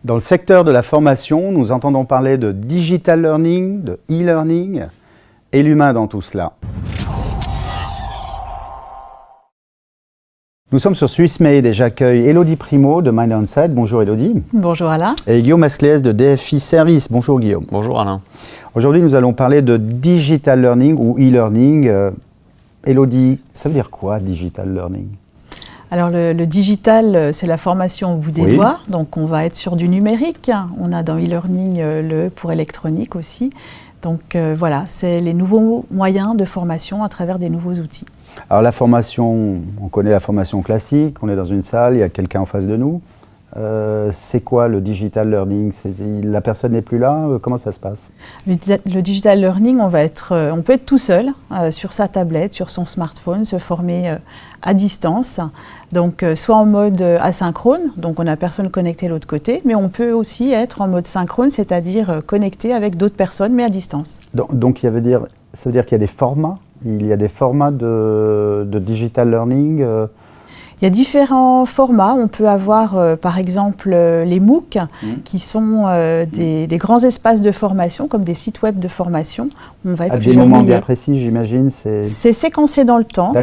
Dans le secteur de la formation, nous entendons parler de digital learning, de e-learning et l'humain dans tout cela. Nous sommes sur SwissMade et j'accueille Elodie Primo de Mind On Site. Bonjour Elodie. Bonjour Alain. Et Guillaume Asclès de DFI Service. Bonjour Guillaume. Bonjour Alain. Aujourd'hui, nous allons parler de digital learning ou e-learning. Elodie, ça veut dire quoi digital learning ? Alors le digital, c'est la formation au bout des doigts, donc on va être sur du numérique. On a dans e-learning le pour électronique aussi. Donc voilà, c'est les nouveaux moyens de formation à travers des nouveaux outils. Alors la formation, on connaît la formation classique, on est dans une salle, il y a quelqu'un en face de nous. C'est quoi le digital learning ? La personne n'est plus là, comment ça se passe ? Le digital learning, on peut être tout seul sur sa tablette, sur son smartphone, se former à distance. Donc soit en mode asynchrone, donc on n'a personne connecté de l'autre côté, mais on peut aussi être en mode synchrone, c'est-à-dire connecté avec d'autres personnes, mais à distance. Donc ça veut dire qu'il y a des formats ? Il y a des formats de digital learning Il y a différents formats. On peut avoir par exemple les MOOC qui sont des grands espaces de formation, comme des sites web de formation. On va être à des moments bien précis, j'imagine. C'est séquencé dans le temps,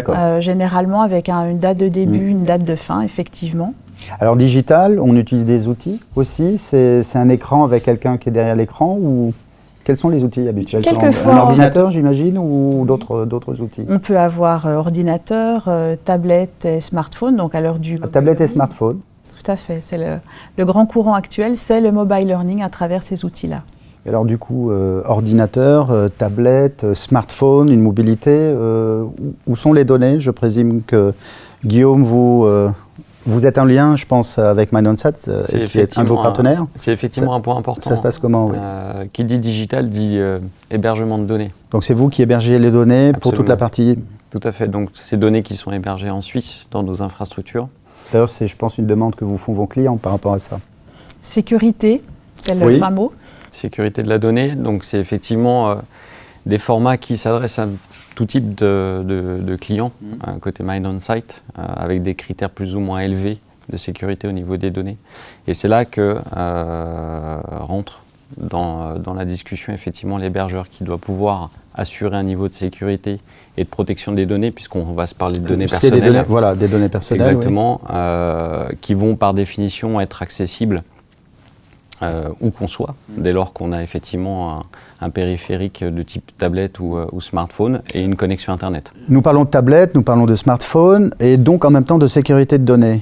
généralement avec une date de début, une date de fin, effectivement. Alors digital, on utilise des outils aussi. C'est un écran avec quelqu'un qui est derrière l'écran ou... Quels sont les outils habituels ? Quelquefois, un ordinateur, j'imagine, ou d'autres outils ? On peut avoir ordinateur, tablette et smartphone, donc à l'heure du... Tablette et smartphone. Tout à fait. C'est le grand courant actuel, c'est le mobile learning à travers ces outils-là. Alors du coup, ordinateur, tablette, smartphone, une mobilité, où sont les données ? Je présume que Guillaume, vous êtes en lien, je pense, avec Mind On Site, qui est un de vos partenaires. C'est effectivement un point important. Ça se passe comment ? Qui dit digital dit hébergement de données. Donc c'est vous qui hébergez les données pour toute la partie ? Tout à fait. Donc ces données qui sont hébergées en Suisse dans nos infrastructures. D'ailleurs, c'est, je pense, une demande que vous font vos clients par rapport à ça. Sécurité, c'est le fin mot. Sécurité de la donnée. Donc c'est effectivement des formats qui s'adressent à tout type de clients, côté Mind On Site, avec des critères plus ou moins élevés de sécurité au niveau des données. Et c'est là que rentre dans la discussion effectivement l'hébergeur qui doit pouvoir assurer un niveau de sécurité et de protection des données, puisqu'on va se parler de données personnelles. Des données personnelles. Exactement, qui vont par définition être accessibles où qu'on soit, dès lors qu'on a effectivement un périphérique de type tablette ou smartphone et une connexion Internet. Nous parlons de tablette, nous parlons de smartphone et donc en même temps de sécurité de données.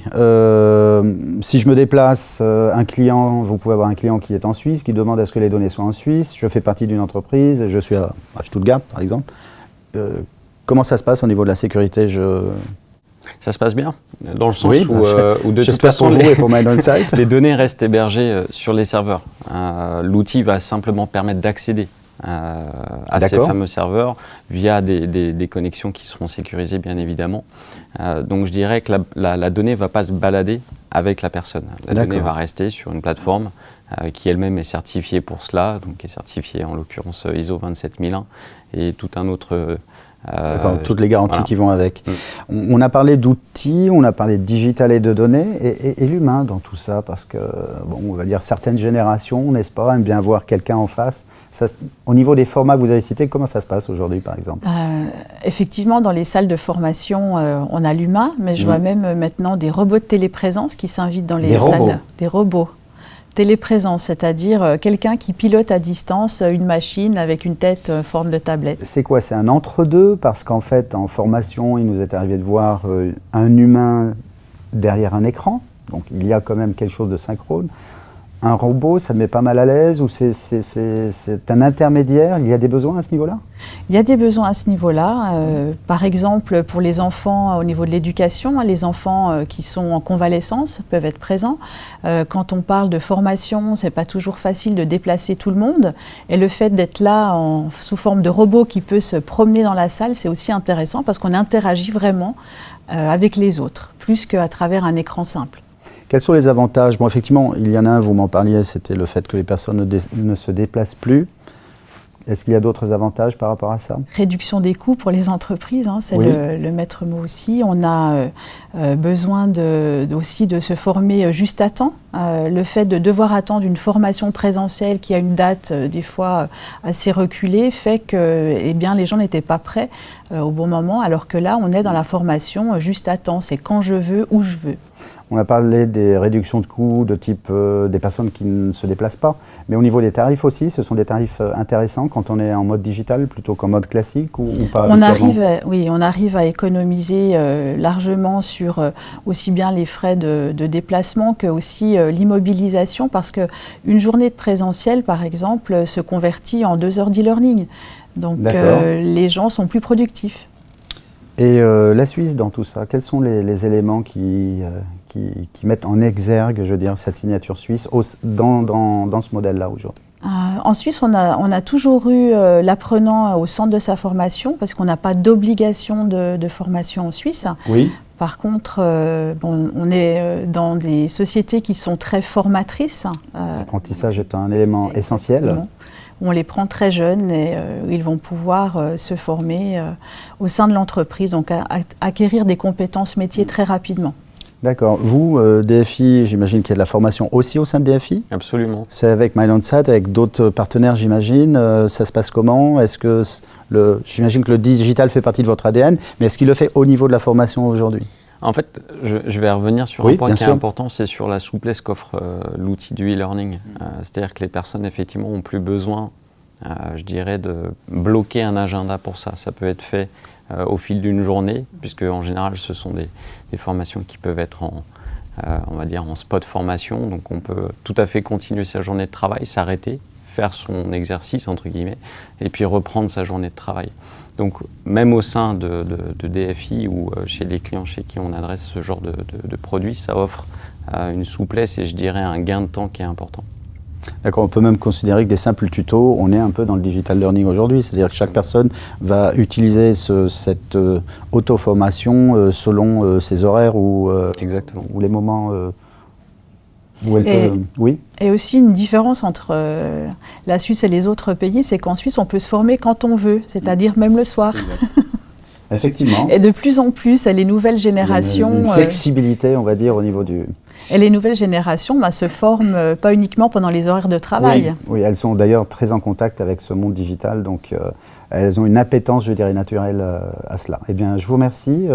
Si je me déplace, vous pouvez avoir un client qui est en Suisse, qui demande à ce que les données soient en Suisse. Je fais partie d'une entreprise, je suis à Stuttgart par exemple. Comment ça se passe au niveau de la sécurité ? Ça se passe bien, dans le sens où de toute pour façon, vous et pour Mind On Site. les données restent hébergées sur les serveurs. L'outil va simplement permettre d'accéder à ces fameux serveurs via des connexions qui seront sécurisées, bien évidemment. Donc je dirais que la donnée ne va pas se balader avec la personne. La donnée va rester sur une plateforme qui elle-même est certifiée pour cela, donc qui est certifiée en l'occurrence ISO 27001 et tout un autre... toutes les garanties qui vont avec. On a parlé d'outils, on a parlé de digital et de données, et l'humain dans tout ça, parce que, on va dire certaines générations, n'est-ce pas, aiment bien voir quelqu'un en face. Ça, au niveau des formats que vous avez cités, comment ça se passe aujourd'hui, par exemple ? Effectivement, dans les salles de formation, on a l'humain, mais je vois même maintenant des robots de téléprésence qui s'invitent dans les salles. Des robots. Téléprésence, c'est-à-dire quelqu'un qui pilote à distance une machine avec une tête forme de tablette. C'est quoi ? C'est un entre-deux ? Parce qu'en fait, en formation, il nous est arrivé de voir un humain derrière un écran. Donc il y a quand même quelque chose de synchrone. Un robot, ça me met pas mal à l'aise ou c'est un intermédiaire ? Il y a des besoins à ce niveau-là ? Il y a des besoins à ce niveau-là. Par exemple, pour les enfants, au niveau de l'éducation, les enfants qui sont en convalescence peuvent être présents. Quand on parle de formation, c'est pas toujours facile de déplacer tout le monde. Et le fait d'être là sous forme de robot qui peut se promener dans la salle, c'est aussi intéressant parce qu'on interagit vraiment avec les autres, plus qu'à travers un écran simple. Quels sont les avantages ? Bon, effectivement, il y en a un, vous m'en parliez, c'était le fait que les personnes ne se déplacent plus. Est-ce qu'il y a d'autres avantages par rapport à ça? Réduction des coûts pour les entreprises, hein, c'est Oui. le maître mot aussi. On a besoin aussi de se former juste à temps. Le fait de devoir attendre une formation présentielle qui a une date des fois assez reculée fait que eh bien, les gens n'étaient pas prêts au bon moment, alors que là, on est dans la formation juste à temps. C'est quand je veux, où je veux. On a parlé des réductions de coûts de type des personnes qui ne se déplacent pas, mais au niveau des tarifs aussi, ce sont des tarifs intéressants quand on est en mode digital plutôt qu'en mode classique ou pas? On arrive à économiser largement sur aussi bien les frais de déplacement que aussi l'immobilisation, parce qu'une journée de présentiel, par exemple, se convertit en 2 heures d'e-learning. Donc les gens sont plus productifs. Et la Suisse dans tout ça, quels sont les éléments qui mettent en exergue, je veux dire, cette signature suisse dans ce modèle-là aujourd'hui? En Suisse, on a toujours eu l'apprenant au centre de sa formation, parce qu'on n'a pas d'obligation de formation en Suisse. Oui. Par contre, on est dans des sociétés qui sont très formatrices. L'apprentissage est un élément essentiel. On les prend très jeunes et ils vont pouvoir se former au sein de l'entreprise, donc acquérir des compétences métiers très rapidement. D'accord. Vous, DFI, j'imagine qu'il y a de la formation aussi au sein de DFI? Absolument. C'est avec MindOnSite, avec d'autres partenaires, j'imagine. Ça se passe comment? Est-ce que j'imagine que le digital fait partie de votre ADN, mais est-ce qu'il le fait au niveau de la formation aujourd'hui? En fait, je vais revenir sur un point qui est important, c'est sur la souplesse qu'offre l'outil du e-learning. C'est-à-dire que les personnes, effectivement, n'ont plus besoin, je dirais, de bloquer un agenda pour ça. Ça peut être fait au fil d'une journée, puisque en général, ce sont des formations qui peuvent être on va dire, en spot formation. Donc, on peut tout à fait continuer sa journée de travail, s'arrêter, faire son exercice, entre guillemets, et puis reprendre sa journée de travail. Donc, même au sein de DFI ou chez les clients chez qui on adresse ce genre de produits, ça offre une souplesse et je dirais un gain de temps qui est important. D'accord, on peut même considérer que des simples tutos, on est un peu dans le digital learning aujourd'hui, c'est-à-dire que chaque personne va utiliser cette auto-formation selon ses horaires ou les moments où elle peut... Oui. Et aussi une différence entre la Suisse et les autres pays, c'est qu'en Suisse, on peut se former quand on veut, c'est-à-dire même le soir. Effectivement. Et de plus en plus, les nouvelles générations... Une flexibilité, on va dire, au niveau du... Et les nouvelles générations se forment pas uniquement pendant les horaires de travail. Oui, elles sont d'ailleurs très en contact avec ce monde digital, donc elles ont une appétence, je dirais, naturelle à cela. Eh bien, je vous remercie,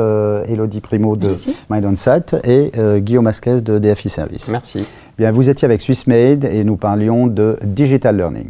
Élodie Primo de MindOnSite et Guillaume Asquez de DFI Service. Merci. Bien, vous étiez avec SwissMade et nous parlions de Digital Learning.